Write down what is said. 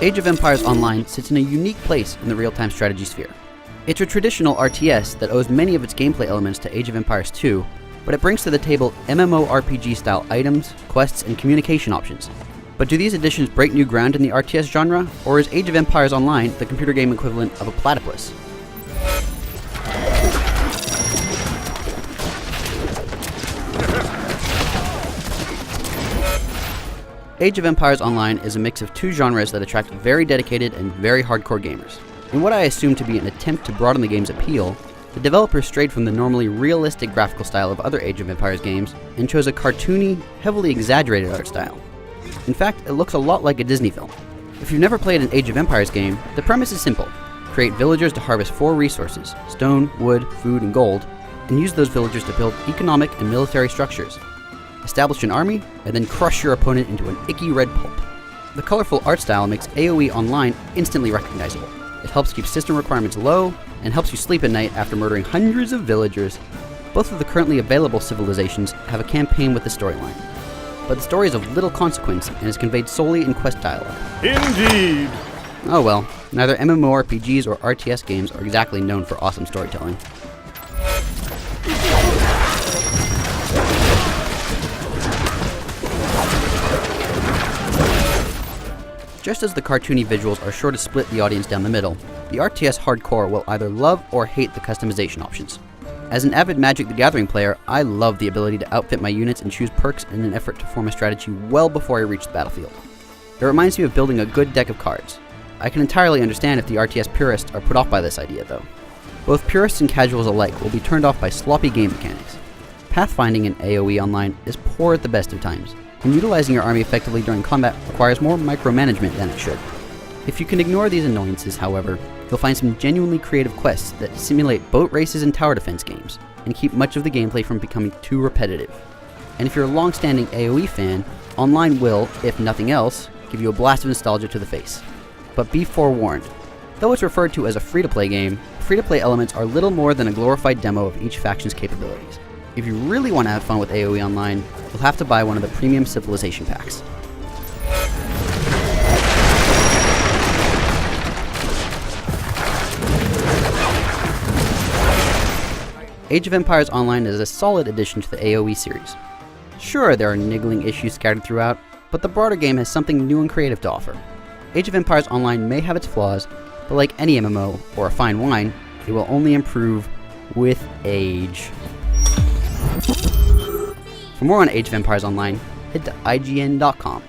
Age of Empires Online sits in a unique place in the real-time strategy sphere. It's a traditional RTS that owes many of its gameplay elements to Age of Empires 2, but it brings to the table MMORPG-style items, quests, and communication options. But do these additions break new ground in the RTS genre, or is Age of Empires Online the computer game equivalent of a platypus? Age of Empires Online is a mix of two genres that attract very dedicated and very hardcore gamers. In what I assume to be an attempt to broaden the game's appeal, the developers strayed from the normally realistic graphical style of other Age of Empires games and chose a cartoony, heavily exaggerated art style. In fact, it looks a lot like a Disney film. If you've never played an Age of Empires game, the premise is simple. Create villagers to harvest 4 resources: stone, wood, food, and gold, and use those villagers to build economic and military structures. Establish an army, and then crush your opponent into an icky red pulp. The colorful art style makes AoE Online instantly recognizable. It helps keep system requirements low, and helps you sleep at night after murdering hundreds of villagers. Both of the currently available civilizations have a campaign with a storyline, but the story is of little consequence and is conveyed solely in quest dialogue. Indeed! Oh well, neither MMORPGs or RTS games are exactly known for awesome storytelling. Just as the cartoony visuals are sure to split the audience down the middle, the RTS hardcore will either love or hate the customization options. As an avid Magic the Gathering player, I love the ability to outfit my units and choose perks in an effort to form a strategy well before I reach the battlefield. It reminds me of building a good deck of cards. I can entirely understand if the RTS purists are put off by this idea though. Both purists and casuals alike will be turned off by sloppy game mechanics. Pathfinding in AoE Online is poor at the best of times, and utilizing your army effectively during combat requires more micromanagement than it should. If you can ignore these annoyances, however, you'll find some genuinely creative quests that simulate boat races and tower defense games, and keep much of the gameplay from becoming too repetitive. And if you're a long-standing AoE fan, Online will, if nothing else, give you a blast of nostalgia to the face. But be forewarned, though it's referred to as a free-to-play game, free-to-play elements are little more than a glorified demo of each faction's capabilities. If you really want to have fun with AoE Online, you'll have to buy one of the premium civilization packs. Age of Empires Online is a solid addition to the AoE series. Sure, there are niggling issues scattered throughout, but the broader game has something new and creative to offer. Age of Empires Online may have its flaws, but like any MMO, or a fine wine, it will only improve with age. For more on Age of Empires Online, head to IGN.com.